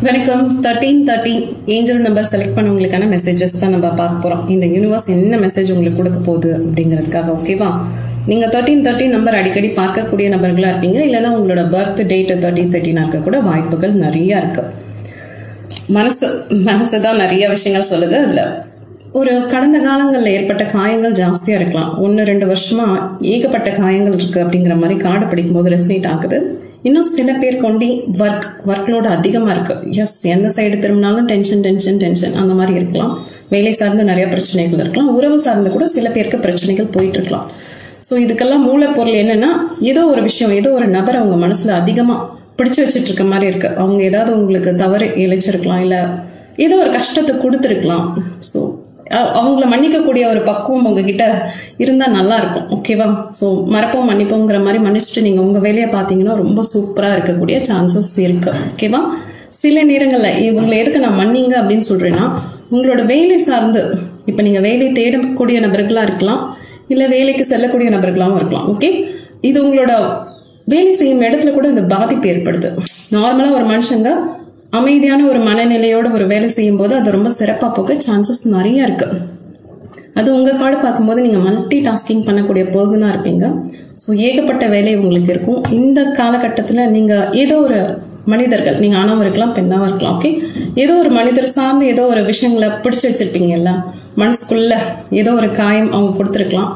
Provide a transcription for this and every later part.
வணக்கம். 1313 angel number select பண்ணவங்களுக்கான messages தான் நம்ம பார்க்க போறோம். இந்த யூனிவர்ஸ் என்ன மெசேஜ் உங்களுக்கு கொடுக்க போகுது அப்படிங்கிறதுக்காக. ஓகேவா? நீங்க 1313 நம்பர் அடிக்கடி பார்க்கக்கூடிய நபர்களா இருப்பீங்க. இல்லைன்னா உங்களோட பர்த் டேட் 1313 இருக்க கூட வாய்ப்புகள் நிறைய இருக்கு. மனசுதான் நிறைய விஷயங்கள் சொல்லுது. அதுல ஒரு கடந்த காலங்களில் ஏற்பட்ட காயங்கள் ஜாஸ்தியா இருக்கலாம். 1-2 வருஷமா ஏகப்பட்ட காயங்கள் இருக்கு அப்படிங்கிற மாதிரி கார்டு படிக்கும்போது ரெசனேட் ஆகுது. இன்னும் சில பேர் கொண்டு ஒர்க்லோடு அதிகமா இருக்கு. எஸ், எந்த சைடு திரும்பினாலும் டென்ஷன் அந்த மாதிரி இருக்கலாம். வேலை சார்ந்த நிறைய பிரச்சனைகள் இருக்கலாம். உறவு சார்ந்த கூட சில பேருக்கு பிரச்சனைகள் போயிட்டு இருக்கலாம். ஸோ இதுக்கெல்லாம் மூலப்பொருள் என்னன்னா, ஏதோ ஒரு விஷயம், ஏதோ ஒரு நபர் அவங்க மனசுல அதிகமா பிடிச்சு வச்சுட்டு இருக்க மாதிரி இருக்கு. அவங்க ஏதாவது உங்களுக்கு தவறு இழைச்சிருக்கலாம், இல்ல ஏதோ ஒரு கஷ்டத்தை கொடுத்துருக்கலாம். ஸோ அவங்கள மன்னிக்கக்கூடிய ஒரு பக்குவம் உங்ககிட்ட இருந்தா நல்லா இருக்கும். ஓகேவா? ஸோ மறப்போம் மன்னிப்போங்கிற மாதிரி மன்னிச்சுட்டு நீங்க உங்க வேலையை பார்த்தீங்கன்னா ரொம்ப சூப்பரா இருக்கக்கூடிய சான்சஸ் இருக்கு. ஓகேவா? சில நேரங்கள்ல இவங்களை எதுக்கு நான் மன்னிங்க அப்படின்னு சொல்றேன்னா, உங்களோட வேலை சார்ந்து இப்ப நீங்க வேலை தேடக்கூடிய நபர்களா இருக்கலாம், இல்ல வேலைக்கு செல்லக்கூடிய நபர்களாகவும் இருக்கலாம். ஓகே, இது உங்களோட வேலை செய்யும் இடத்துல கூட இந்த பாதிப்பு ஏற்படுது. நார்மலா ஒரு மனுஷங்க அமைதியான ஒரு மனநிலையோட ஒரு வேலை செய்யும் போது அது ரொம்ப சிறப்பா போக சான்சஸ் நிறைய இருக்கு. அது உங்க கார்டு பார்க்கும்போது நீங்க மல்டி டாஸ்கிங் பண்ணக்கூடிய பர்சனா இருப்பீங்க. ஸோ ஏகப்பட்ட வேலை உங்களுக்கு இருக்கும். இந்த காலகட்டத்துல நீங்க ஏதோ ஒரு மனிதர்கள், நீங்க ஆணவம் இருக்கலாம், பெண்ணாவும் இருக்கலாம். ஓகே, ஏதோ ஒரு மனிதர் சார்ந்து ஏதோ ஒரு விஷயங்களை பிடிச்சு வச்சிருப்பீங்கல்ல, மனசுக்குள்ள ஏதோ ஒரு காயம் அவங்க கொடுத்துருக்கலாம்.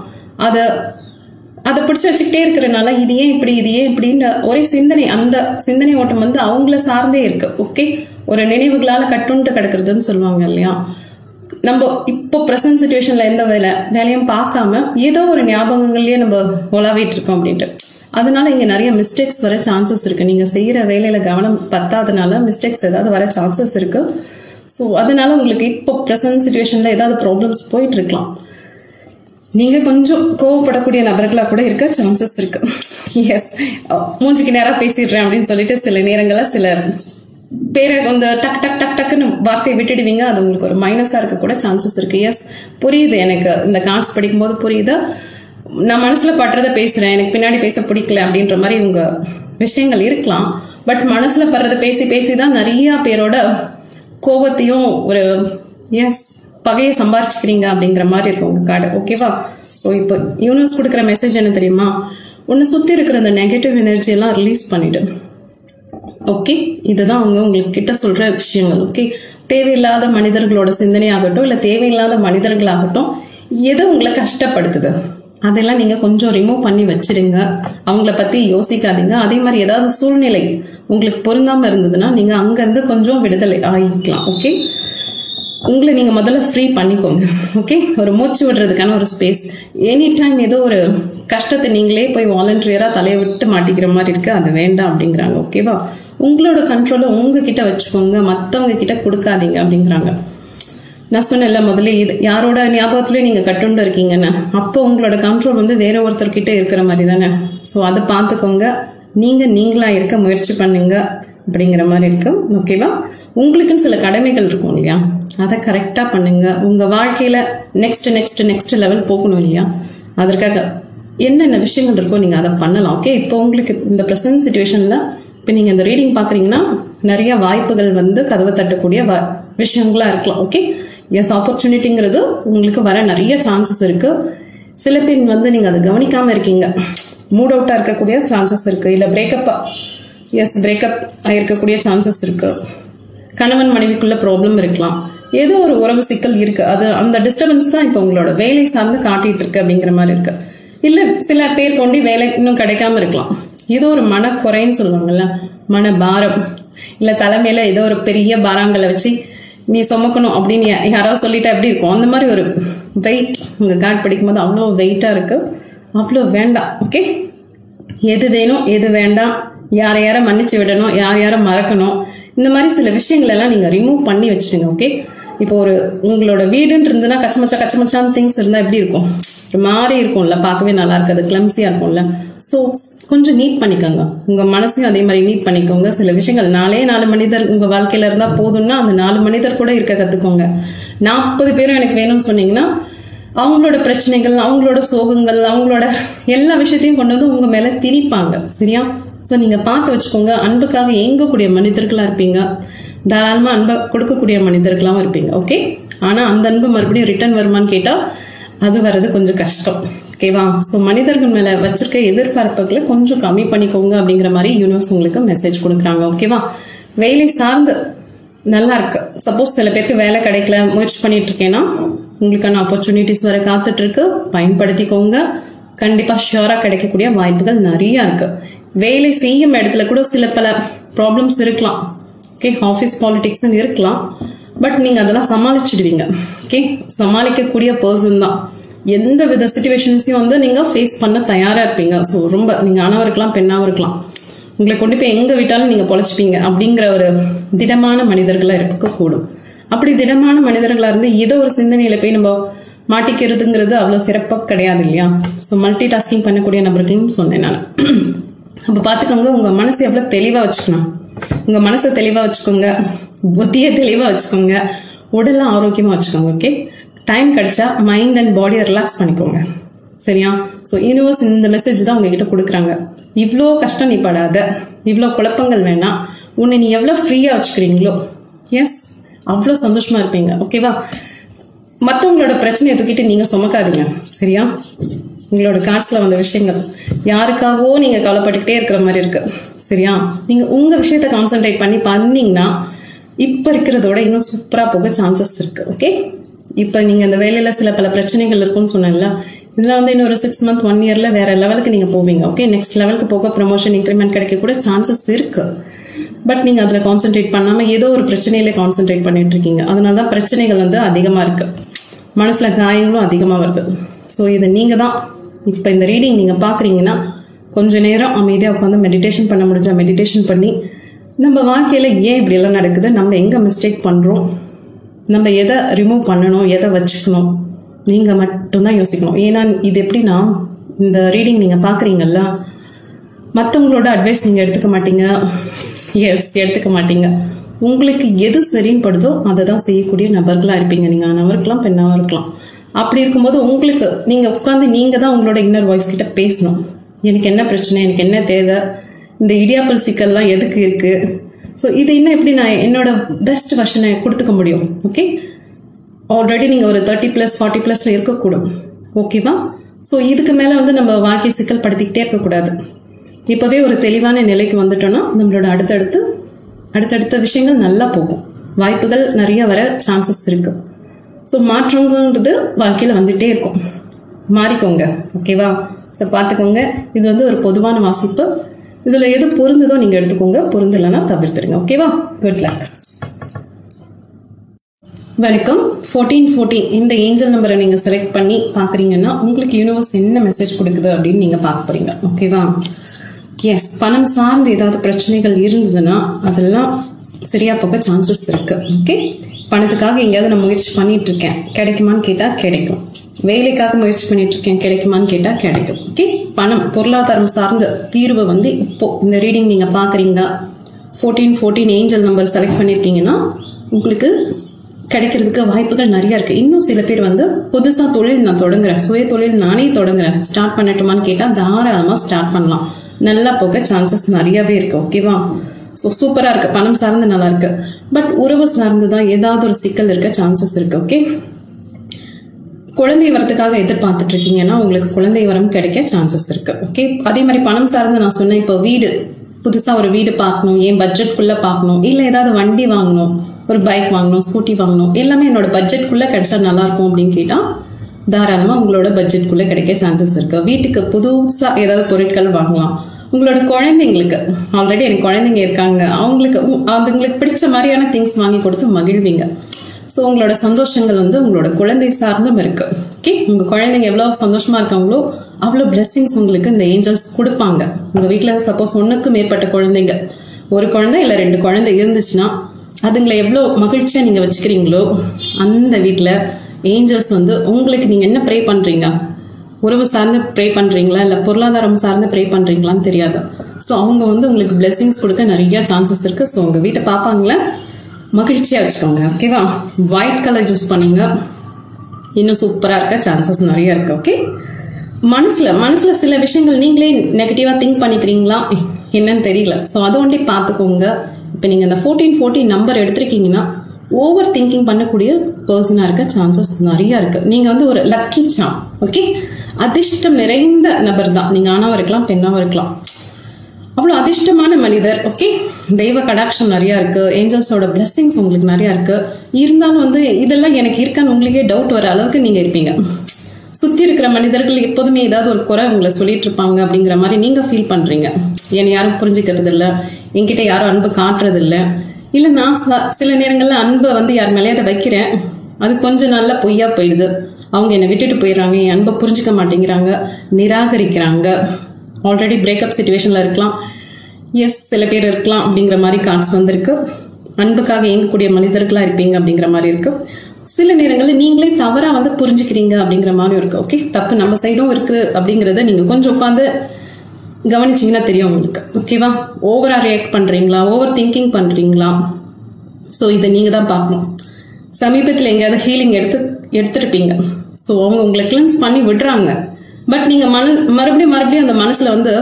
அதை பிடிச்சு வச்சுக்கிட்டே இருக்கிறனால இது ஏன் இப்படின்னு ஒரே சிந்தனை, அந்த சிந்தனை ஓட்டம் வந்து அவங்கள சார்ந்தே இருக்கு. ஓகே, ஒரு நினைவுகளால கட்டுண்டு கிடக்குறதுன்னு சொல்லுவாங்க இல்லையா? நம்ம இப்போ பிரசன்ட் சிச்சுவேஷன்ல எந்த வேலையும் பார்க்காம ஏதோ ஒரு ஞாபகங்கள்லயே நம்ம உலாவிட்டு இருக்கோம் அப்படின்ட்டு. அதனால இங்க நிறைய மிஸ்டேக்ஸ் வர சான்சஸ் இருக்கு. நீங்க செய்யற வேலையில கவனம் பத்தாதனால மிஸ்டேக்ஸ் ஏதாவது வர சான்சஸ் இருக்கு. ஸோ அதனால உங்களுக்கு இப்போ பிரசன்ட் சிச்சுவேஷன்ல ஏதாவது ப்ராப்ளம்ஸ் போயிட்டு இருக்கலாம். நீங்க கொஞ்சம் கோவப்படக்கூடிய நபர்களா கூட இருக்க சான்சஸ் இருக்கு. எஸ், மூஞ்சிக்கு நேரா பேசிடுறேன் அப்படின்னு சொல்லிட்டு சில நேரங்கள்ல சில பேரை வந்து டக்குன்னு வார்த்தையை விட்டுடுவீங்க. அது உங்களுக்கு ஒரு மைனஸா இருக்க கூட சான்சஸ் இருக்கு. எஸ், புரியுது. எனக்கு இந்த கார்ட்ஸ் படிக்கும் போது புரியுது. நான் மனசுல படுறத பேசுறேன், எனக்கு பின்னாடி பேச பிடிக்கல அப்படின்ற மாதிரி உங்க விஷயங்கள் இருக்கலாம். பட் மனசுல படுறத பேசிதான் நிறைய பேரோட கோபத்தையும் ஒரு பகையை சம்பாரிச்சுக்கிறீங்க அப்படிங்கிற மாதிரி இருக்கும் உங்க கார்டு. ஓகேவா? ஸோ இப்போ யூனிவர்ஸ் கொடுக்குற மெசேஜ் என்ன தெரியுமா? உன்னை சுத்தி இருக்கிற அந்த நெகட்டிவ் எனர்ஜி எல்லாம் ரிலீஸ் பண்ணிடு. ஓகே, இதுதான் அவங்க உங்களுக்கு கிட்ட சொல்ற விஷயங்கள். ஓகே, தேவையில்லாத மனிதர்களோட சிந்தனை ஆகட்டும், இல்ல தேவையில்லாத மனிதர்களாகட்டும், எது உங்களை கஷ்டப்படுத்துது அதெல்லாம் நீங்க கொஞ்சம் ரிமூவ் பண்ணி வச்சிருங்க. அவங்கள பத்தி யோசிக்காதீங்க. அதே மாதிரி ஏதாவது சூழ்நிலை உங்களுக்கு பொருந்தாம இருந்ததுன்னா நீங்க அங்க இருந்து கொஞ்சம் விடுதலை ஆகிக்கலாம். ஓகே, உங்களை நீங்க முதல்ல ஃப்ரீ பண்ணிக்கோங்க. ஓகே, ஒரு மூச்சு விடுறதுக்கான ஒரு ஸ்பேஸ். எனி டைம் ஏதோ ஒரு கஷ்டத்தை நீங்களே போய் வாலண்டியரா தலையை விட்டு மாட்டிக்கிற மாதிரி இருக்கு, அது வேண்டாம் அப்படிங்கிறாங்க. ஓகேவா? உங்களோட கண்ட்ரோலை உங்ககிட்ட வச்சுக்கோங்க, மற்றவங்க கிட்ட கொடுக்காதீங்க அப்படிங்கிறாங்க. நான் சொன்னேன்ல முதல்ல, இது யாரோட ஞாபகத்திலயும் நீங்க கட்டுண்டு இருக்கீங்கன்னு, அப்போ உங்களோட கண்ட்ரோல் வந்து வேற ஒருத்தர்கிட்ட இருக்கிற மாதிரி தானே. ஸோ அதை பார்த்துக்கோங்க. நீங்களா இருக்க முயற்சி பண்ணுங்க அப்படிங்கிற மாதிரி இருக்கு. ஓகேவா? உங்களுக்குன்னு சில கடமைகள் இருக்கும் இல்லையா, அதை கரெக்டா பண்ணுங்க. உங்க வாழ்க்கையில நெக்ஸ்ட் லெவல் போகணும் இல்லையா, அதற்காக என்னென்ன விஷயங்கள் இருக்கோ நீங்க அதை பண்ணலாம். ஓகே, இப்போ உங்களுக்கு இந்த பிரசன்ட் சிச்சுவேஷன்ல இப்போ நீங்க இந்த ரீடிங் பாக்குறீங்கன்னா நிறைய வாய்ப்புகள் வந்து கதவை தட்டக்கூடிய விஷயங்களா இருக்கலாம். ஓகே, எஸ், ஆப்பர்ச்சுனிட்டிங்கிறது உங்களுக்கு வர நிறைய சான்சஸ் இருக்கு. சில பேர் வந்து நீங்க அதை கவனிக்காம இருக்கீங்க, மூட் அவுட்டா இருக்கக்கூடிய சான்சஸ் இருக்கு. இல்ல பிரேக்கப் ஆயிருக்கக்கூடிய சான்சஸ் இருக்கு. கணவன் மனைவிக்குள்ள ப்ராப்ளம் இருக்கலாம். ஏதோ ஒரு உறவு சிக்கல் இருக்கு. அது அந்த டிஸ்டர்பன்ஸ் தான் இப்போ உங்களோட வேலை சார்ந்து காட்டிட்டு இருக்கு அப்படிங்கிற மாதிரி இருக்கு. இல்ல சில பேர் கொண்டு வேலை இன்னும் கிடைக்காம இருக்கலாம். ஏதோ ஒரு மனக்குறைன்னு சொல்லுவாங்கல்ல, மன பாரம், இல்ல தலைமையில ஏதோ ஒரு பெரிய பாரங்களை வச்சு நீ சுமக்கணும் அப்படின்னு யாராவது சொல்லிட்டா எப்படி இருக்கும், அந்த மாதிரி ஒரு வெயிட் உங்க கார்டு படிக்கும் போது அவ்வளோ வெயிட்டா இருக்கு. அவ்வளோ வேண்டாம். ஓகே, எது வேணும் எது வேண்டாம், யார மன்னிச்சு விடணும், யார மறக்கணும், இந்த மாதிரி சில விஷயங்கள் எல்லாம் நீங்க ரிமூவ் பண்ணி வச்சுடுங்க. ஓகே, இப்போ ஒரு உங்களோட வீடுன்னு இருந்ததுன்னா கச்சமச்சான திங்ஸ் இருந்தா எப்படி இருக்கும், ஒரு மாதிரி இருக்கும்ல, பார்க்கவே நல்லா இருக்காது, கிளம்சியா இருக்கும்ல. ஸோ கொஞ்சம் நீட் பண்ணிக்கோங்க. உங்க மனசையும் அதே மாதிரி நீட் பண்ணிக்கோங்க. சில விஷயங்கள் 4 மனிதர் உங்க வாழ்க்கையில இருந்தா போதும்னா அந்த 4 மனிதர் கூட இருக்க கத்துக்கோங்க. 40 பேரும் எனக்கு வேணும்னு சொன்னீங்கன்னா அவங்களோட பிரச்சனைகள், அவங்களோட சோகங்கள், அவங்களோட எல்லா விஷயத்தையும் கொண்டு வந்து உங்க மேல திணிப்பாங்க. சரியா? ஸோ நீங்க பார்த்து வச்சுக்கோங்க. அன்புக்காக ஏங்கக்கூடிய மனிதர்களா இருப்பீங்க. தாராளமா அன்பை கொடுக்கக்கூடிய மனிதர்களாகவும் இருப்பீங்க. ஓகே, ஆனா அந்த அன்பு மறுபடியும் ரிட்டர்ன் வருமான்னு கேட்டா அது வர்றது கொஞ்சம் கஷ்டம். ஓகேவா? ஸோ மனிதர்கள் மேல வச்சிருக்க எதிர்பார்ப்புகளை கொஞ்சம் கம்மி பண்ணிக்கோங்க அப்படிங்கிற மாதிரி யூனிவர்ஸ் உங்களுக்கு மெசேஜ் கொடுக்குறாங்க. ஓகேவா? வேலை சார்ந்து நல்லா இருக்கு. சப்போஸ் சில பேருக்கு வேலை கிடைக்கல, முயற்சி பண்ணிட்டு இருக்கேன்னா உங்களுக்கான ஆப்பர்ச்சுனிட்டிஸ் வர காத்துட்டு இருக்கு, பயன்படுத்திக்கோங்க. கண்டிப்பா ஷியூரா கிடைக்கக்கூடிய வாய்ப்புகள் நிறைய இருக்கு. வேலை செய்யும் இடத்துல கூட சில பல ப்ராப்ளம்ஸ் இருக்கலாம். ஓகே, ஆஃபீஸ் பாலிடிக்ஸ் இருக்கலாம், பட் நீங்க அதெல்லாம் சமாளிச்சிடுவீங்க. ஓகே, சமாளிக்கக்கூடிய பர்சன் தான். எந்த வித சிச்சுவேஷன்ஸையும் வந்து நீங்க ஃபேஸ் பண்ண தயாரா இருப்பீங்க. ஸோ ரொம்ப நீங்க ஆணவா இருக்கலாம், பெண்ணாவும் இருக்கலாம், உங்களை கொண்டு போய் எங்க விட்டாலும் நீங்க பொழைச்சிப்பீங்க அப்படிங்கிற ஒரு திடமான மனிதர்களா இருக்கக்கூடும். அப்படி திடமான மனிதர்களா இருந்து ஏதோ ஒரு சிந்தனையில போய் நம்ம மாட்டிக்கிறதுங்கிறது அவ்வளவு சிறப்பா கிடையாது இல்லையா? ஸோ மல்டி டாஸ்கிங் பண்ணக்கூடிய நபர்கள்னு சொன்னேன் நான். அப்ப பாத்துக்கோங்க, உங்க மனசை எவ்வளவு தெளிவா வச்சுக்கணும். உங்க மனசை தெளிவா வச்சுக்கோங்க, புத்தியை தெளிவா வச்சுக்கோங்க, உடல்ல ஆரோக்கியமா வச்சுக்கோங்க. ஓகே, டைம் கிடைச்சா மைண்ட் அண்ட் பாடியை ரிலாக்ஸ் பண்ணிக்கோங்க. சரியா? ஸோ யூனிவர்ஸ் இந்த மெசேஜ் தான் உங்ககிட்ட கொடுக்குறாங்க. இவ்வளோ கஷ்டம் நீ படாத, இவ்வளோ குழப்பங்கள் வேணாம், உன்னை நீ எவ்வளோ ஃப்ரீயா வச்சுக்கிறீங்களோ எஸ் அவ்வளோ சந்தோஷமா இருப்பீங்க. ஓகேவா? மற்றவங்களோட பிரச்சனையை தூக்கிட்டு நீங்க சுமக்காதீங்க. சரியா? உங்களோட காசுல வந்த விஷயங்கள் யாருக்காகவோ நீங்க கவலைப்பட்டுக்கிட்டே இருக்கிற மாதிரி இருக்கு. சரியா? நீங்க உங்க விஷயத்த கான்சென்ட்ரேட் பண்ணீங்கன்னா இப்ப இருக்கிறதோட இன்னும் சூப்பரா போக சான்சஸ் இருக்கு. ஓகே, இப்ப நீங்க இந்த வேலையில சில பல பிரச்சனைகள் இருக்குன்னு சொன்னீங்கல்ல, இதுல வந்து இன்னொரு 6 month 1 yearல வேற லெவலுக்கு நீங்க போவீங்க. ஓகே, நெக்ஸ்ட் லெவலுக்கு போக ப்ரமோஷன் இன்க்ரிமெண்ட் கிடைக்க கூட சான்சஸ் இருக்கு. பட் நீங்க அதுல கான்சென்ட்ரேட் பண்ணாம ஏதோ ஒரு பிரச்சனையில கான்சென்ட்ரேட் பண்ணிட்டு இருக்கீங்க. அதனாலதான் பிரச்சனைகள் வந்து அதிகமா இருக்கு, மனசுல காயங்களும் அதிகமா வருது. ஸோ இது நீங்க தான் இப்ப இந்த ரீடிங் நீங்க பாக்குறீங்கன்னா கொஞ்ச நேரம் அமைதியா உட்காந்து மெடிடேஷன் பண்ண முடிஞ்சா மெடிடேஷன் பண்ணி நம்ம வாழ்க்கையில ஏன் இப்படி எல்லாம் நடக்குது, நம்ம எங்க மிஸ்டேக் பண்றோம், நம்ம எதை ரிமூவ் பண்ணணும், எதை வச்சுக்கணும், நீங்க மட்டும்தான் யோசிக்கணும். ஏன்னா இது எப்படின்னா, இந்த ரீடிங் நீங்க பாக்குறீங்கல்ல, மற்றவங்களோட அட்வைஸ் நீங்க எடுத்துக்க மாட்டீங்க. எஸ், எடுத்துக்க மாட்டீங்க. உங்களுக்கு எது சரின்னு படுதோ அதை தான் செய்யக்கூடிய நபர்களா இருப்பீங்க. நீங்க ஆணவா இருக்கலாம், பெண்ணாவா இருக்கலாம். அப்படி இருக்கும்போது உங்களுக்கு நீங்க உட்காந்து நீங்க தான் உங்களோட இன்னர் வாய்ஸ் கிட்ட பேசணும். எனக்கு என்ன பிரச்சனை, எனக்கு என்ன தேவை, இந்த இடியாப்பல் சிக்கல்லாம் எதுக்கு இருக்கு, ஸோ இது இன்னும் எப்படி நான் என்னோட பெஸ்ட் வெர்ஷனை கொடுத்துக்க முடியும். ஓகே, ஆல்ரெடி நீங்க ஒரு 30+ 40+ இருக்கக்கூடும். ஓகேவா? ஸோ இதுக்கு மேல வந்து நம்ம வாழ்க்கை சிக்கல் படுத்திக்கிட்டே இருக்கக்கூடாது. இப்பவே ஒரு தெளிவான நிலைக்கு வந்துட்டோம்னா நம்மளோட அடுத்தடுத்த விஷயங்கள் நல்லா போகும், வாய்ப்புகள் நிறைய வர சான்சஸ் இருக்கு. ஸோ மாற்றங்கிறது வாழ்க்கையில வந்துட்டே இருக்கும், மாறிக்கோங்க. ஓகேவா? ஸோ பார்த்துக்கோங்க, இது வந்து ஒரு பொதுவான வாசிப்பு. இதுல எது பொருந்ததோ நீங்க எடுத்துக்கோங்க, பொருந்தலைன்னா தவிர்த்துருங்க. ஓகேவா? Good luck. வணக்கம். 1414 இந்த ஏஞ்சல் நம்பரை நீங்க செலக்ட் பண்ணி பாக்குறீங்கன்னா உங்களுக்கு யூனிவர்ஸ் என்ன மெசேஜ் கொடுக்குது அப்படின்னு நீங்க பார்க்க போறீங்க. ஓகேவா? எஸ், பணம் சார்ந்து ஏதாவது பிரச்சனைகள் இருந்ததுன்னா அதெல்லாம் சரியா போக சான்சஸ் இருக்கு. ஓகே, பணத்துக்காக எங்கேயாவது நான் முயற்சி பண்ணிட்டு இருக்கேன், கிடைக்குமான்னு கேட்டா கிடைக்கும். வேலைக்காக முயற்சி பண்ணிட்டு இருக்கேன், கிடைக்குமான்னு கேட்டா கிடைக்கும். ஓகே, பணம் பொருளாதாரம் சார்ந்த தீர்வு வந்து இப்போ இந்த ரீடிங் நீங்க பாக்குறீங்க, 1414 ஏஞ்சல் நம்பர் செலக்ட் பண்ணிருக்கீங்கன்னா உங்களுக்கு கிடைக்கிறதுக்கு வாய்ப்புகள் நிறைய இருக்கு. இன்னும் சில பேர் வந்து புதுசா தொழில் நான் தொடங்குறேன், சுய தொழில் நானே தொடங்குறேன், ஸ்டார்ட் பண்ணட்டுமான்னு கேட்டா தாராளமா ஸ்டார்ட் பண்ணலாம், நல்லா போக சான்சஸ் நிறையவே இருக்கு. ஓகேவா? ஸோ சூப்பரா இருக்கு, பணம் சார்ந்து நல்லா இருக்கு. பட் உறவு சார்ந்துதான் ஏதாவது ஒரு சிக்கல் இருக்க சான்சஸ் இருக்கு. ஓகே, குழந்தை வரத்துக்காக எதிர்பார்த்துட்டு இருக்கீங்கன்னா உங்களுக்கு குழந்தை வரம் கிடைக்க சான்சஸ் இருக்கு. ஓகே, அதே மாதிரி பணம் சார்ந்து நான் சொன்னேன், இப்போ வீடு புதுசா ஒரு வீடு பார்க்கணும், ஏன் பட்ஜெட்குள்ள பார்க்கணும், இல்ல ஏதாவது வண்டி வாங்கணும், ஒரு பைக் வாங்கணும், ஸ்கூட்டி வாங்கணும், எல்லாமே என்னோட பட்ஜெட்குள்ள கிடைச்சா நல்லா இருக்கும் அப்படின்னு கேட்டா தாராளமா உங்களோட பட்ஜெட்குள்ள கிடைக்க சான்சஸ் இருக்கு. வீட்டுக்கு புதுசா ஏதாவது பொருட்கள் வாங்கலாம். உங்களோட குழந்தைங்களுக்கு, ஆல்ரெடி எனக்கு குழந்தைங்க இருக்காங்க, அவங்களுக்கு பிடிச்ச மாதிரியான திங்ஸ் வாங்கி கொடுத்து மகிழ்வீங்க. ஸோ உங்களோட சந்தோஷங்கள் வந்து உங்களோட குழந்தை சார்ந்தும் இருக்கு. ஓகே, உங்க குழந்தைங்க எவ்வளவு சந்தோஷமா இருக்காங்களோ அவ்வளவு பிளெஸிங்ஸ் உங்களுக்கு இந்த ஏஞ்சல்ஸ் கொடுப்பாங்க. உங்க வீட்டுல சப்போஸ் 1க்கு மேற்பட்ட குழந்தைங்க, ஒரு குழந்தை இல்ல 2 குழந்தை இருந்துச்சுன்னா அதுங்களை எவ்வளவு மகிழ்ச்சியா நீங்க வச்சுக்கிறீங்களோ அந்த வீட்டுல ஏஞ்சல்ஸ் வந்து உங்களுக்கு, நீங்க என்ன ப்ரே பண்றீங்க, உறவு சார்ந்து ப்ரே பண்றீங்களா இல்ல பொருளாதாரம் சார்ந்து ப்ரே பண்றீங்களான்னு தெரியாது. ஸோ அவங்க வந்து உங்களுக்கு பிளெஸிங்ஸ் கொடுக்க நிறைய சான்சஸ் இருக்கு. ஸோ உங்க வீட்டை பார்ப்பாங்களே, மகிழ்ச்சியா வச்சுக்கோங்க. ஓகேவா? ஒயிட் கலர் யூஸ் பண்ணீங்க, இன்னும் சூப்பரா இருக்க சான்சஸ் நிறைய இருக்கு. ஓகே, மனசுல சில விஷயங்கள் நீங்களே நெகட்டிவா திங்க் பண்ணிக்கிறீங்களா என்னன்னு தெரியல. ஸோ அதை ஒண்டி பார்த்துக்கோங்க. இப்போ நீங்கள் இந்த 1414 நம்பர் எடுத்திருக்கீங்கன்னா ஓவர் திங்கிங் பண்ணக்கூடிய பர்சனாக இருக்க சான்சஸ் நிறையா இருக்குது. நீங்கள் வந்து ஒரு லக்கி சாம். ஓகே, அதிர்ஷ்டம் நிறைந்த நபர் தான் நீங்கள். ஆணாவும் இருக்கலாம், பெண்ணாவும் இருக்கலாம். அவ்வளோ அதிர்ஷ்டமான மனிதர். ஓகே, தெய்வ கடாட்சம் நிறையா இருக்குது, ஏஞ்சல்ஸோட பிளெஸிங்ஸ் உங்களுக்கு நிறையா இருக்குது. இருந்தாலும் வந்து இதெல்லாம் எனக்கு இருக்கான்னு உங்களுக்கே டவுட் வர அளவுக்கு நீங்கள் இருப்பீங்க. சுற்றி இருக்கிற மனிதர்கள் எப்போதுமே ஏதாவது ஒரு குறை உங்களை சொல்லிட்டு இருப்பாங்க அப்படிங்கிற மாதிரி நீங்கள் ஃபீல் பண்ணுறீங்க. என்னை யாரும் புரிஞ்சுக்கிறது இல்லை, என்கிட்ட யாரும் அன்பு காட்டுறது இல்லை, இல்லை நான் சில நேரங்களில் அன்பை வந்து யார் மேலேயே அதை வைக்கிறேன், அது கொஞ்சம் நல்லா பொய்யா போயிடுது, அவங்க என்னை விட்டுட்டு போயிடுறாங்க, என் அன்பை புரிஞ்சுக்க மாட்டேங்கிறாங்க, நிராகரிக்கிறாங்க. ஆல்ரெடி பிரேக்கப் சுச்சுவேஷனில் இருக்கலாம், எஸ் சில பேர் இருக்கலாம் அப்படிங்கிற மாதிரி கார்ட்ஸ் வந்திருக்கு. அன்புக்காக இயங்கக்கூடிய மனிதர்களாக இருப்பீங்க அப்படிங்கிற மாதிரி இருக்கு. சில நேரங்களில் நீங்களே தவறாக வந்து புரிஞ்சுக்கிறீங்க அப்படிங்கிற மாதிரி இருக்கு. ஓகே, தப்பு நம்ம சைடும் இருக்குது அப்படிங்கிறத நீங்கள் கொஞ்சம் உட்காந்து கவனிச்சிங்கன்னா தெரியும் உங்களுக்கு. ஓகேவா, ஓவராக ரியாக்ட் பண்ணுறீங்களா, ஓவர் திங்கிங் பண்ணுறீங்களா? ஸோ இதை நீங்கள் தான் பார்க்கணும். சமீபத்தில் எங்கேயாவது ஹீலிங் எடுத்துருப்பீங்க. ஸோ அவங்க உங்களை கிளென்ஸ் பண்ணி விடுறாங்க. பட் நீங்கள் மறுபடியும் அந்த மனசில் வந்து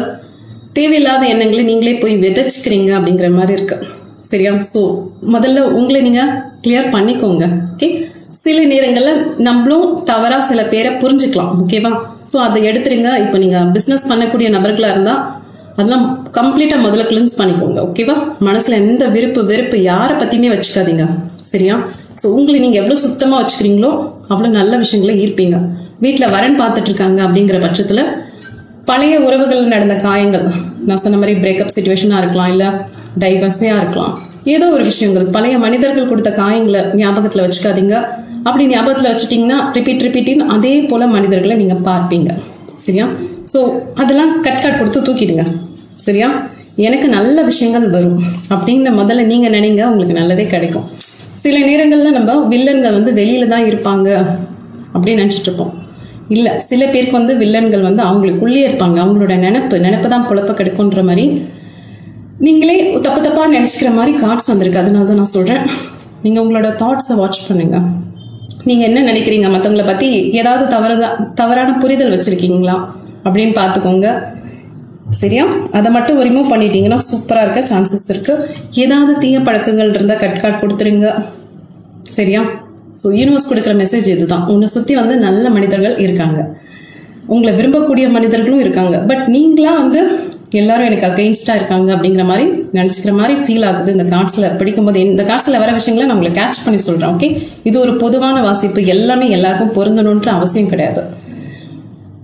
தேவையில்லாத எண்ணங்களை நீங்களே போய் விதைச்சிக்கிறீங்க அப்படிங்கிற மாதிரி இருக்கு. சரியா? ஸோ முதல்ல உங்களை நீங்கள் கிளியர் பண்ணிக்கோங்க. ஓகே, சில நேரங்களில் நம்மளும் தவறாக சில பேரை புரிஞ்சுக்கலாம். ஓகேவா? ஸோ அதை எடுத்துருங்க. இப்போ நீங்கள் பிஸ்னஸ் பண்ணக்கூடிய நபர்களாக இருந்தால் அதெல்லாம் கம்ப்ளீட்டாக முதல்ல கிளென்ஸ் பண்ணிக்கோங்க. ஓகேவா? மனசில் எந்த வெறுப்பு யாரை பற்றியுமே வச்சுக்காதீங்க. சரியா? ஸோ உங்களை நீங்கள் எவ்வளோ சுத்தமாக வச்சுக்கிறீங்களோ அவ்வளோ நல்ல விஷயங்களை ஈர்ப்பீங்க. வீட்டில் வரன் பார்த்துட்டு இருக்காங்க அப்படிங்கிற பட்சத்தில் பழைய உறவுகள் நடந்த காயங்கள், நான் சொன்ன மாதிரி பிரேக்கப் சிச்சுவேஷனாக இருக்கலாம், இல்லை டைவர்ஸாக இருக்கலாம், ஏதோ ஒரு விஷயங்கள், பழைய மனிதர்கள் கொடுத்த காயங்களை ஞாபகத்தில் வச்சுக்காதீங்க. அப்படி ஞாபகத்தில் வச்சுட்டிங்கன்னா ரிப்பீட் அதே போல் மனிதர்களை நீங்கள் பார்ப்பீங்க. சரியா? ஸோ அதெல்லாம் கட் கொடுத்து தூக்கிடுங்க. சரியா? எனக்கு நல்ல விஷயங்கள் வரும் அப்படின்னு முதல்ல நீங்கள் நினைங்க, உங்களுக்கு நல்லதே கிடைக்கும். சில நேரங்களில் நம்ம வில்லன்கள் வந்து வெளியில தான் இருப்பாங்க அப்படின்னு நினச்சிட்டு இருப்போம். இல்லை, சில பேருக்கு வந்து வில்லன்கள் வந்து அவங்களுக்குள்ளே இருப்பாங்க. அவங்களோட நினைப்பு தான் பொழப்ப கிடைக்கும்ன்ற மாதிரி நீங்களே தப்பாக நினச்சிக்கிற மாதிரி கார்ட்ஸ் வந்திருக்கு. அதனால தான் நான் சொல்கிறேன், நீங்கள் உங்களோட தாட்ஸை வாட்ச் பண்ணுங்க. நீங்கள் என்ன நினைக்கிறீங்க, மற்றவங்களை பற்றி ஏதாவது தவறான புரிதல் வச்சுருக்கீங்களா அப்படின்னு பார்த்துக்கோங்க. சரியா? அதை மட்டும் ரிமூவ் பண்ணிட்டீங்கன்னா சூப்பராக இருக்க சான்சஸ் இருக்குது. ஏதாவது தீய பழக்கங்கள் இருந்தால் கட் கொடுத்துருங்க. சரியா? ஸோ யூனிவர்ஸ் கொடுக்குற மெசேஜ் இதுதான். உன்னை சுற்றி வந்து நல்ல மனிதர்கள் இருக்காங்க, உங்களை விரும்பக்கூடிய மனிதர்களும் இருக்காங்க. பட் நீங்களா வந்து எல்லாரும் எனக்கு அகெயின்ஸ்டாக இருக்காங்க அப்படிங்கிற மாதிரி நினச்சிக்கிற மாதிரி ஃபீல் ஆகுது. இந்த கார்ட்ஸில் படிக்கும்போது இந்த கார்ட்ஸில் வர விஷயங்களை நான் உங்களை கேட்ச் பண்ணி சொல்கிறேன். ஓகே, இது ஒரு பொதுவான வாசிப்பு, எல்லாமே எல்லாருக்கும் பொருந்தணுன்ற அவசியம் கிடையாது.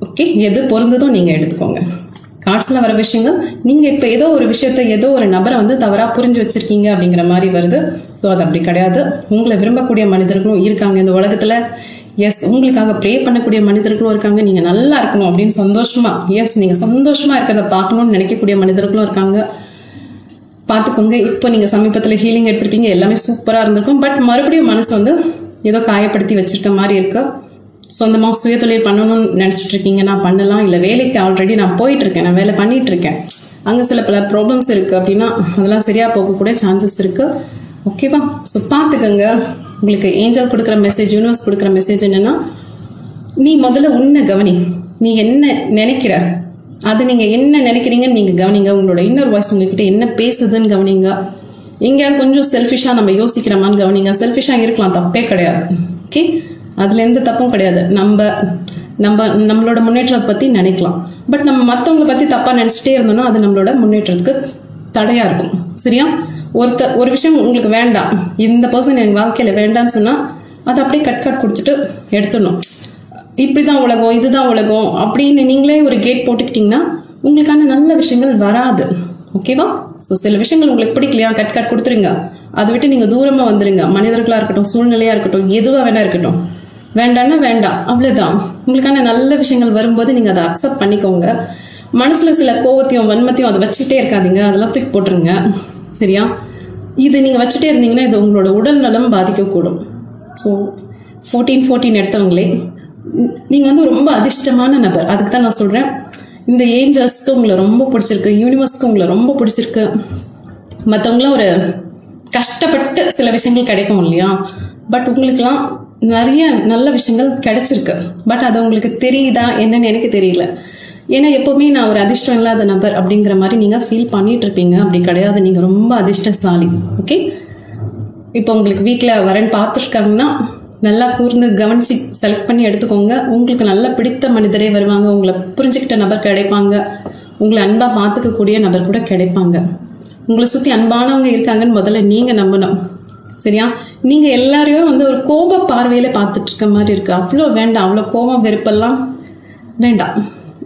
ஓகே, எது பொருந்ததும் நீங்கள் எடுத்துக்கோங்க. கார்ட்ஸில் வர விஷயங்கள் நீங்கள் இப்போ ஏதோ ஒரு விஷயத்த ஏதோ ஒரு நபரை வந்து தவறாக புரிஞ்சு வச்சிருக்கீங்க அப்படிங்கிற மாதிரி வருது. ஸோ அது அப்படி கிடையாது. உங்களை விரும்பக்கூடிய மனிதர்களும் இருக்காங்க இந்த உலகத்தில். எஸ், உங்களுக்காக ப்ரே பண்ணக்கூடிய மனிதர்களும் இருக்காங்க. நீங்கள் நல்லா இருக்கணும் அப்படின்னு சந்தோஷமா, எஸ் நீங்கள் சந்தோஷமா இருக்கிறத பார்க்கணும்னு நினைக்கக்கூடிய மனிதர்களும் இருக்காங்க. பார்த்துக்கோங்க. இப்போ நீங்கள் சமீபத்தில் ஹீலிங் எடுத்திருப்பீங்க, எல்லாமே சூப்பராக இருந்திருக்கும். பட் மறுபடியும் மனசு வந்து ஏதோ காயப்படுத்தி வச்சிருக்க மாதிரி இருக்கு. சொந்தமாக சுயதொழில் பண்ணணும்னு நினச்சிட்டு இருக்கீங்க, நான் பண்ணலாம். இல்லை வேலைக்கு ஆல்ரெடி நான் போயிட்டு இருக்கேன், நான் வேலை பண்ணிட்டு இருக்கேன், அங்கே சில பல ப்ராப்ளம்ஸ் இருக்குது அப்படின்னா அதெல்லாம் சரியாக போகக்கூடிய சான்சஸ் இருக்குது. ஓகேவா? ஸோ பார்த்துக்கோங்க. உங்களுக்கு ஏஞ்சல் கொடுக்குற மெசேஜ், யூனிவர்ஸ் கொடுக்குற மெசேஜ் என்னன்னா, நீ முதல்ல உன்னை கவனி. நீ என்ன நினைக்கிற, அது நீங்கள் என்ன நினைக்கிறீங்கன்னு நீங்கள் கவனிங்க. உங்களோட இன்னர் வாய்ஸ் உங்ககிட்ட என்ன பேசுதுன்னு கவனிங்க. எங்கேயாவது கொஞ்சம் செல்ஃபிஷாக நம்ம யோசிக்கிறோமான்னு கவனிங்க. செல்ஃபிஷாக இருக்கலாம், தப்பே கிடையாது. ஓகே, அதில் எந்த தப்பும் கிடையாது. நம்மளோட முன்னேற்றத்தை பற்றி நினைக்கலாம். பட் நம்ம மற்றவங்களை பற்றி தப்பாக நினச்சிட்டே இருந்தோம்னா அது நம்மளோட முன்னேற்றத்துக்கு தடையாக இருக்கும். சரியா? ஒரு விஷயம் உங்களுக்கு வேண்டாம், இந்த பர்சன் என் வாழ்க்கையில் வேண்டான்னு சொன்னால் அதை அப்படியே கட் கொடுத்துட்டு எடுத்துடணும். இப்படிதான் உலகம், இதுதான் உலகம் அப்படின்னு நீங்களே ஒரு கேட் போட்டுக்கிட்டீங்கன்னா உங்களுக்கான நல்ல விஷயங்கள் வராது. ஓகேவா? ஸோ சில விஷயங்கள் உங்களுக்கு பிடிக்கலையா, கட் கொடுத்துருங்க. அதை விட்டு நீங்கள் தூரமாக வந்துடுங்க. மனிதர்களாக இருக்கட்டும், சூழ்நிலையாக இருக்கட்டும், எதுவாக வேணா இருக்கட்டும், வேண்டாம்னா வேண்டாம், அவ்வளோதான். உங்களுக்கான நல்ல விஷயங்கள் வரும்போது நீங்கள் அதை அக்செப்ட் பண்ணிக்கோங்க. மனசில் சில கோவத்தையும் வன்மத்தையும் அதை வச்சுட்டே இருக்காதீங்க, அதெல்லாம் தூக்கி போட்டுருங்க. சரியா? இது நீங்கள் வச்சுட்டே இருந்தீங்கன்னா இது உங்களோட உடல் நலம் பாதிக்கக்கூடும். ஸோ 1414 எடுத்தவங்களே நீங்கள் வந்து ரொம்ப அதிர்ஷ்டமான நபர். அதுக்கு தான் நான் சொல்கிறேன், இந்த ஏஞ்சல்ஸ்க்கு உங்களை ரொம்ப பிடிச்சிருக்கு, யூனிவர்ஸ்க்கு உங்களை ரொம்ப பிடிச்சிருக்கு. மற்றவங்களாம் ஒரு கஷ்டப்பட்டு சில விஷயங்கள் கிடைக்கும் இல்லையா, பட் உங்களுக்கெல்லாம் நிறைய நல்ல விஷயங்கள் கிடைச்சிருக்கு. பட் அது உங்களுக்கு தெரியுதா என்னன்னு எனக்கு தெரியல. ஏன்னா எப்பவுமே நான் ஒரு அதிர்ஷ்டம் இல்லாத நபர் அப்படிங்கிற மாதிரி நீங்க ஃபீல் பண்ணிட்டு இருப்பீங்க. அப்படி கிடையாது, நீங்க ரொம்ப அதிர்ஷ்டசாலி. ஓகே, இப்போ உங்களுக்கு வீட்டில் வரன் பார்த்துருக்காங்கன்னா நல்லா கூர்ந்து கவனிச்சு செலக்ட் பண்ணி எடுத்துக்கோங்க. உங்களுக்கு நல்லா பிடித்த மனிதரே வருவாங்க, உங்களை புரிஞ்சுக்கிட்ட நபர் கிடைப்பாங்க, உங்களை அன்பா பார்த்துக்கக்கூடிய நபர் கூட கிடைப்பாங்க. உங்களை சுற்றி அன்பானவங்க இருக்காங்கன்னு முதல்ல நீங்க நம்பணும். சரியா? நீங்க எல்லாரையும் வந்து ஒரு கோப பார்வையில பார்த்துட்டு இருக்க மாதிரி இருக்கு. அவ்வளோ வேண்டாம், அவ்வளோ கோபம் வெறுப்பெல்லாம் வேண்டாம்.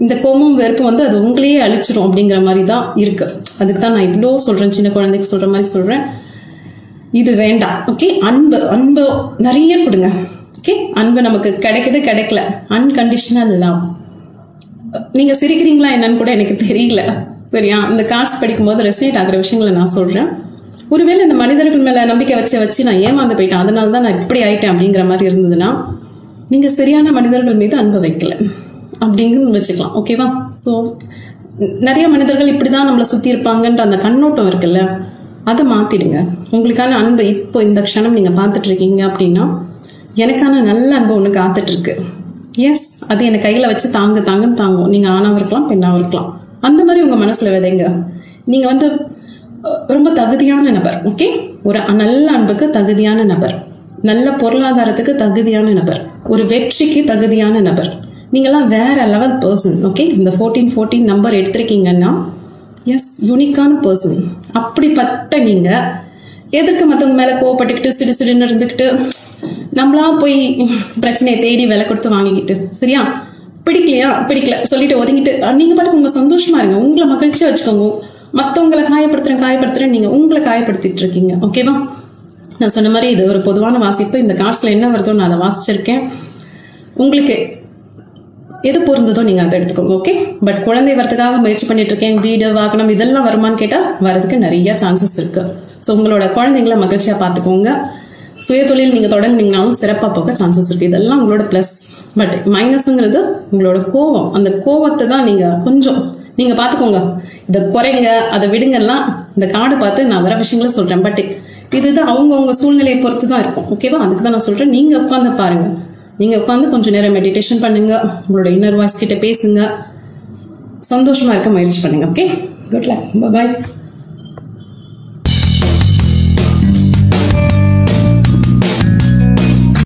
இந்த கோபம் வெறுப்பு வந்து அது உங்களையே அழிச்சிடும் அப்படிங்கிற மாதிரி தான் இருக்கு. அதுக்கு தான் நான் இவ்வளோ சொல்றேன், சின்ன குழந்தைக்கு சொல்ற மாதிரி சொல்றேன். இது வேண்டாம். ஓகே, அன்பு அன்பு நிறைய கொடுங்க. ஓகே, அன்பு நமக்கு கிடைக்குது கிடைக்கல, அன்கண்டிஷனல் லவ். நீங்க சிரிக்கிறீங்களா என்னன்னு கூட எனக்கு தெரியல. சரியா? இந்த கார்ட்ஸ் படிக்கும்போது ரெசனேட் ஆகிற விஷயங்களை நான் சொல்றேன். ஒருவேளை இந்த மனிதர்கள் மேல நம்பிக்கை வச்சு நான் ஏமாந்து போயிட்டேன், அதனால தான் நான் இப்படி ஆயிட்டேன் அப்படிங்கிற மாதிரி இருந்ததுன்னா நீங்க சரியான மனிதர்கள் மீது அன்பு வைக்கல அப்படிங்கிறது வச்சுக்கலாம். ஓகேவா? ஸோ நிறைய மனிதர்கள் இப்படிதான் நம்மளை சுத்தி இருப்பாங்கன்ற அந்த கண்ணோட்டம் இருக்குல்ல, அதை மாத்திடுங்க. உங்களுக்கான அன்பை இப்போ இந்த க்ஷணம் நீங்க பார்த்துட்டு இருக்கீங்க அப்படின்னா எனக்கான நல்ல அன்பு ஒன்று காத்துட்டு இருக்கு. எஸ், அது என்னை கையில வச்சு தாங்குன்னு தாங்கும். நீங்க ஆணாவும் இருக்கலாம், பெண்ணாவும் இருக்கலாம். அந்த மாதிரி உங்க மனசுல விதைங்க. நீங்க வந்து ரொம்ப தகுதியான நபர். ஓகே, ஒரு நல்ல அன்புக்கு தகுதியான நபர், நல்ல பொருளாதாரத்துக்கு தகுதியான நபர், ஒரு வெற்றிக்கு தகுதியான நபர். நீங்கெல்லாம் வேற லெவல் பர்சன். ஓகே, இந்த 1414 நம்பர் எடுத்திருக்கீங்கன்னா எஸ், யூனிக்கான பர்சன். அப்படிப்பட்ட நீங்க எதுக்கு மற்றவங்க மேல கோவப்பட்டுக்கிட்டு சிடுன்னு இருந்துக்கிட்டு நம்மளா போய் பிரச்சனையை தேடி விலை கொடுத்து வாங்கிக்கிட்டு, சரியா? பிடிக்கலையா பிடிக்கல சொல்லிட்டு ஒதுங்கிட்டு நீங்க பாட்டுக்கு உங்க சந்தோஷமா இருங்க, உங்களை மகிழ்ச்சியா வச்சுக்கோங்க. மற்றவங்களை காயப்படுத்துறேன் நீங்க உங்களை காயப்படுத்திட்டு இருக்கீங்க. ஓகேவா? நான் சொன்ன மாதிரி இது ஒரு பொதுவான வாசிப்பு. இந்த கார்ட்ஸ்ல என்ன வருதோ நான் அதை வாசிச்சிருக்கேன். உங்களுக்கு எது பொருந்ததோ நீங்க அதை எடுத்துக்கோங்க. ஓகே, பட் குழந்தை வரதுக்காக முயற்சி பண்ணிட்டு இருக்கேன், வீடு வாகனம் இதெல்லாம் வருமானு கேட்டா வரதுக்கு நிறைய சான்சஸ் இருக்கு. ஸோ உங்களோட குழந்தைங்களை மகிழ்ச்சியா பார்த்துக்கோங்க. சுய தொழில் நீங்க தொடங்குனீங்கன்னாலும் சிறப்பா போக சான்சஸ் இருக்கு. இதெல்லாம் உங்களோட பிளஸ். பட் மைனஸ்ங்கிறது உங்களோட கோவம். அந்த கோவத்தை தான் நீங்க பாத்துக்கோங்க. இதை குறைங்க, அதை விடுங்கலாம். இந்த கார்டு பார்த்து நான் வர விஷயங்கள சொல்றேன். பட் இதுதான் அவங்கவுங்க சூழ்நிலையை பொறுத்து தான் இருக்கும். ஓகேவா? அதுக்கு தான் நான் சொல்றேன், நீங்க உட்காந்து பாருங்க. நீங்க உட்காந்து கொஞ்சம் நேரம் மெடிடேஷன் பண்ணுங்க, உங்களோட இன்னர் வாய்ஸ் கிட்ட பேசுங்க, சந்தோஷமா இருக்க முயற்சி பண்ணுங்க. Okay, good luck, by.